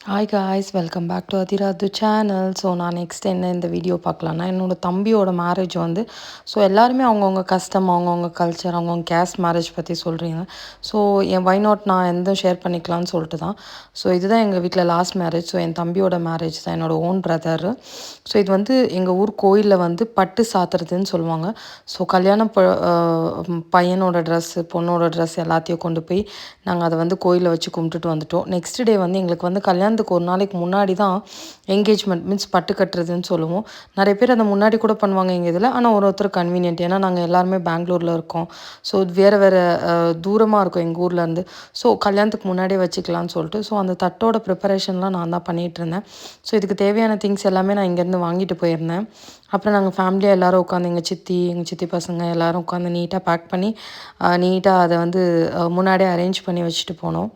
Hi guys, welcome back to அதிராது channel. So நான் next என்ன இந்த வீடியோ பார்க்கலான்னா, என்னோடய தம்பியோட மேரேஜ் வந்து ஸோ எல்லாருமே அவங்கவுங்க கஸ்டம், அவங்கவுங்க கல்ச்சர், அவங்கவுங்க கேஸ்ட் மேரேஜ் பற்றி சொல்கிறீங்க. ஸோ என் வை நாட் நான் எந்த ஷேர் பண்ணிக்கலாம்னு சொல்லிட்டு தான். ஸோ இதுதான் எங்கள் வீட்டில் லாஸ்ட் மேரேஜ். ஸோ என் தம்பியோட மேரேஜ் தான், என்னோடய ஓன் பிரதரு. ஸோ இது வந்து எங்கள் ஊர் கோயிலில் வந்து பட்டு சாத்துறதுன்னு சொல்லுவாங்க. ஸோ பையனோட ட்ரெஸ்ஸு, பொண்ணோட ட்ரெஸ் எல்லாத்தையும் கொண்டு போய் நாங்கள் அதை வந்து கோயிலில் வச்சு கும்பிட்டுட்டு வந்துட்டோம். நெக்ஸ்ட் டே வந்து எங்களுக்கு வந்து கல்யாணத்துக்கு ஒரு நாளைக்கு முன்னாடி தான் என்கேஜ்மெண்ட், மீன்ஸ் பட்டு கட்டுறதுன்னு சொல்லுவோம். நிறைய பேர் அதை முன்னாடி கூட பண்ணுவாங்க எங்கள் இதில். ஆனால் ஒருத்தர் கன்வீனியன்ட், ஏன்னா நாங்கள் எல்லாருமே பெங்களூரில் இருக்கோம். ஸோ வேறு வேறு தூரமாக இருக்கும் எங்கள் ஊர்லேருந்து. ஸோ கல்யாணத்துக்கு முன்னாடியே வச்சுக்கலான்னு சொல்லிட்டு ஸோ அந்த தட்டோட ப்ரிப்பரேஷன்லாம் நான் தான் பண்ணிகிட்டு இருந்தேன். ஸோ இதுக்கு தேவையான திங்ஸ் எல்லாமே நான் இங்கேருந்து வாங்கிட்டு போயிருந்தேன். அப்புறம் நாங்கள் ஃபேமிலியாக எல்லோரும் உட்காந்து எங்கள் சித்தி பசங்க எல்லோரும் உட்காந்து நீட்டாக பேக் பண்ணி நீட்டாக அதை வந்து முன்னாடியே அரேஞ்ச் பண்ணி வச்சுட்டு போனோம்.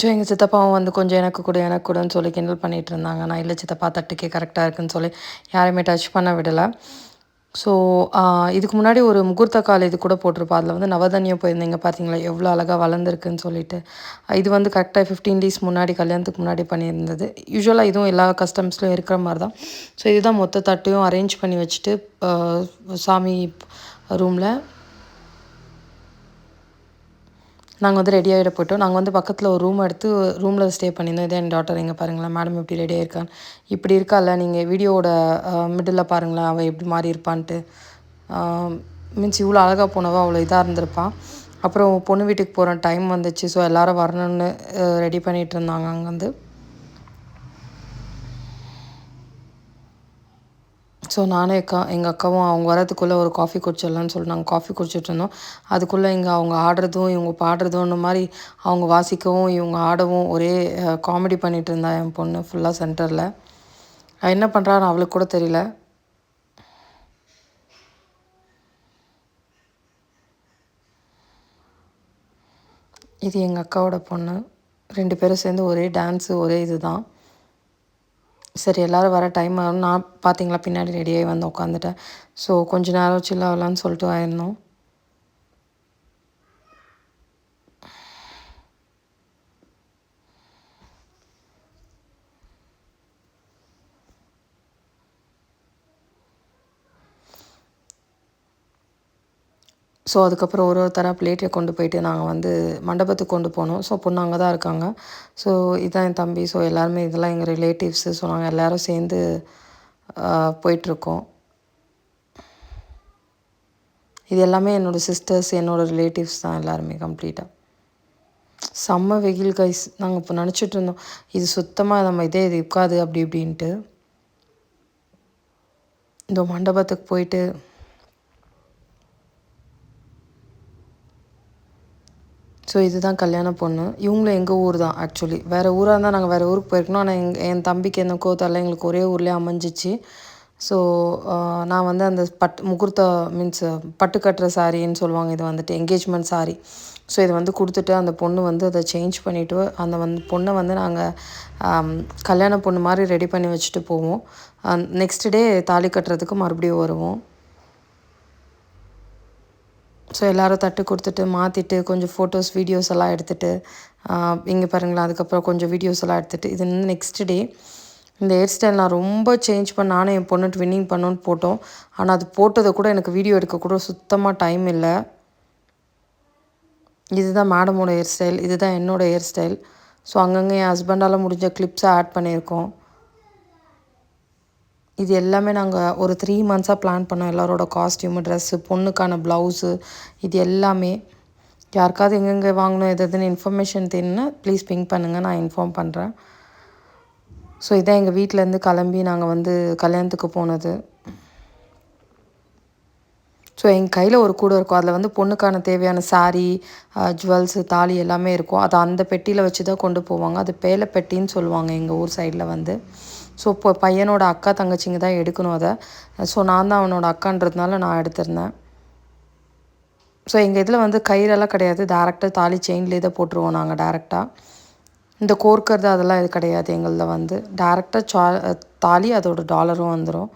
ஸோ எங்கள் சித்தப்பாவும் வந்து கொஞ்சம் எனக்கு கூடன்னு சொல்லி கிண்டல் பண்ணிகிட்டு இருந்தாங்க. நான் இல்லை சித்தப்பா, தட்டுக்கே கரெக்டாக இருக்குன்னு சொல்லி யாரையுமே டச் பண்ண விடலை. ஸோ இதுக்கு முன்னாடி ஒரு முகூர்த்த கால் இது கூட போட்டிருப்பா. அதில் வந்து நவதானியம் போயிருந்தீங்க பார்த்தீங்களா, எவ்வளோ அழகாக வளர்ந்துருக்குன்னு சொல்லிட்டு. இது வந்து கரெக்டாக 15 டேஸ் முன்னாடி, கல்யாணத்துக்கு முன்னாடி பண்ணியிருந்தது. யூஸ்வலாக இதுவும் எல்லா கஸ்டம்ஸ்லையும் இருக்கிற மாதிரி தான். ஸோ இதுதான் மொத்த தட்டையும் அரேஞ்ச் பண்ணி வச்சுட்டு சாமி ரூமில் நாங்கள் வந்து ரெடி ஆகிட போயிட்டோம். நாங்கள் வந்து பக்கத்தில் ஒரு ரூம் எடுத்து ரூமில் ஸ்டே பண்ணியிருந்தோம். இதே என் டாட்டர் எங்கே பாருங்களேன், மேடம் எப்படி ரெடி ஆகிருக்கான்னு. இப்படி இருக்கால, நீங்கள் வீடியோவோட மிடில் பாருங்களேன், அவள் எப்படி மாறி இருப்பான்ட்டு. மீன்ஸ் இவ்வளோ அழகாக போனவோ அவ்வளோ இதாக இருந்திருப்பான். அப்புறம் பொண்ணு வீட்டுக்கு போகிற டைம் வந்துச்சு. ஸோ எல்லோரும் வரணுன்னு ரெடி பண்ணிகிட்டு இருந்தாங்க அங்கேருந்து. ஸோ நானும் எங்கள் அக்காவும் அவங்க வரதுக்குள்ளே ஒரு காஃபி குடிச்சிடலான்னு சொல்லிட்டு நாங்கள் காஃபி குடிச்சிட்டு இருந்தோம். அதுக்குள்ளே இங்கே அவங்க ஆடுறதும் இவங்க பாடுறதும் மாதிரி அவங்க வாசிக்கவும் இவங்க ஆடவும் ஒரே காமெடி பண்ணிகிட்டு இருந்தா என் பொண்ணு ஃபுல்லாக சென்டரில். என்ன பண்ணுறான்னு அவளுக்கு கூட தெரியல. இது எங்கள் அக்காவோட பொண்ணு. 2 பேரும் சேர்ந்து ஒரே டான்ஸு, ஒரே இது தான். சரி, எல்லோரும் வர டைம் ஆகும். நான் பார்த்தீங்களா பின்னாடி ரெடியாகி வந்து உட்காந்துட்டேன். ஸோ கொஞ்ச நேரம் சில் ஆகலான்னு சொல்லிட்டு ஆயிருந்தோம். ஸோ அதுக்கப்புறம் ஒருத்தராக பிளேட்டை கொண்டு போயிட்டு நாங்கள் வந்து மண்டபத்துக்கு கொண்டு போனோம். ஸோ பொண்ணு அங்கே தான் இருக்காங்க. ஸோ இதுதான் என் தம்பி. ஸோ எல்லாருமே இதெல்லாம் எங்கள் ரிலேட்டிவ்ஸு. ஸோ நாங்கள் எல்லோரும் சேர்ந்து போயிட்டுருக்கோம். இது எல்லாமே என்னோடய சிஸ்டர்ஸ், என்னோடய ரிலேட்டிவ்ஸ் தான் எல்லாருமே கம்ப்ளீட்டாக. செம்ம வெயில் கைஸ். நாங்கள் இப்போ நினச்சிட்டு இருந்தோம், இது சுத்தமாக நம்ம இது இருக்காது அப்படி இப்படின்ட்டு. இந்த மண்டபத்துக்கு போயிட்டு ஸோ இதுதான் கல்யாண பொண்ணு. இவங்களும் எங்கள் ஊர் தான் ஆக்சுவலி. வேறு ஊராக இருந்தால் நாங்கள் வேறு ஊருக்கு போயிருக்கணும். ஆனால் என் தம்பிக்கு என்னக்கோ தெரில, எங்களுக்கு ஒரே ஊர்லேயே அமைஞ்சிச்சு. ஸோ நான் வந்து அந்த முகூர்த்த மீன்ஸ் பட்டு கட்டுற சாரின்னு சொல்லுவாங்க. இது வந்துட்டு என்கேஜ்மெண்ட் சாரி. ஸோ இதை வந்து கொடுத்துட்டு அந்த பொண்ணு வந்து அதை சேஞ்ச் பண்ணிவிட்டு அந்த பொண்ணை வந்து நாங்கள் கல்யாண பொண்ணு மாதிரி ரெடி பண்ணி வச்சுட்டு போவோம். நெக்ஸ்ட் டே தாலி கட்டுறதுக்கு மறுபடியும் வருவோம். ஸோ எல்லோரும் தட்டு கொடுத்துட்டு மாற்றிட்டு கொஞ்சம் ஃபோட்டோஸ், வீடியோஸ் எல்லாம் எடுத்துகிட்டு இங்கே பாருங்களேன். அதுக்கப்புறம் கொஞ்சம் வீடியோஸ் எல்லாம் எடுத்துகிட்டு இது நெக்ஸ்ட் டே இந்த ஹேர் ஸ்டைல் நான் ரொம்ப சேஞ்ச் நானும் என் பொண்ணு ட்வின்னிங் பண்ணோன்னு போட்டோம். ஆனால் அது போட்டதை கூட எனக்கு வீடியோ எடுக்கக்கூட சுத்தமாக டைம் இல்லை. இதுதான் மேடமோட ஹேர் ஸ்டைல், இதுதான் என்னோடய ஹேர் ஸ்டைல். ஸோ அங்கங்கே என் ஹஸ்பண்டால் முடிஞ்ச கிளிப்ஸை ஆட் பண்ணியிருக்கோம். இது எல்லாமே நாங்கள் ஒரு 3 மந்த்ஸாக பிளான் பண்ணோம். எல்லாரோட காஸ்ட்யூமு, ட்ரெஸ்ஸு, பொண்ணுக்கான ப்ளவுஸு, இது எல்லாமே. யாருக்காவது எங்கெங்கே வாங்கணும் எதுன்னு இன்ஃபர்மேஷன் தெரியுன்னா ப்ளீஸ் பிங்க் பண்ணுங்கள், நான் இன்ஃபார்ம் பண்ணுறேன். ஸோ இதான் எங்கள் வீட்டிலேருந்து கிளம்பி நாங்கள் வந்து கல்யாணத்துக்கு போனது. ஸோ எங்கள் கையில் ஒரு கூடை இருக்கும். அதில் வந்து பொண்ணுக்கான தேவையான சாரீ, ஜுவல்ஸு, தாலி எல்லாமே இருக்கும். அதை அந்த பெட்டியில் வச்சு தான் கொண்டு போவாங்க. அது பேலை பெட்டின்னு சொல்லுவாங்க எங்கள் ஊர் சைடில் வந்து. ஸோ இப்போ பையனோட அக்கா தங்கச்சிங்க தான் எடுக்கணும் அதை. ஸோ நான் தான் அவனோட அக்கான்றதுனால நான் எடுத்திருந்தேன். ஸோ எங்கள் இதில் வந்து கயிறெல்லாம் கிடையாது. டேரெக்டாக தாலி செயின்லேயே தான் போட்டுருவோம் நாங்கள் டேரெக்டாக. இந்த கோர்க்கறது அதெல்லாம் இது கிடையாது எங்களில் வந்து. டேரெக்டாக தாலி அதோட டாலரும் வந்துடும்.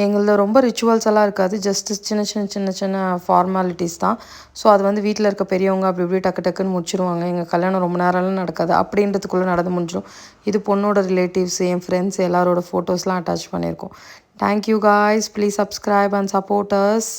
எங்களது ரொம்ப ரிச்சுவல்ஸ் எல்லாம் இருக்காது. ஜஸ்ட் சின்ன சின்ன சின்ன சின்ன ஃபார்மாலிட்டிஸ் தான். ஸோ அது வந்து வீட்ல இருக்க பெரியவங்க அப்படி இப்படி டக்கு டக்குன்னு முடிச்சுருவாங்க. எங்கள் கல்யாணம் ரொம்ப நேரம்லாம் நடக்காது. அப்படின்றதுக்குள்ளே நடந்து முடிஞ்சிடும். இது பொண்ணோட ரிலேட்டிவ்ஸ், என் ஃப்ரெண்ட்ஸ் எல்லாரோட ஃபோட்டோஸ்லாம் அட்டாச் பண்ணியிருக்கோம். Thank you guys. Please subscribe and support us.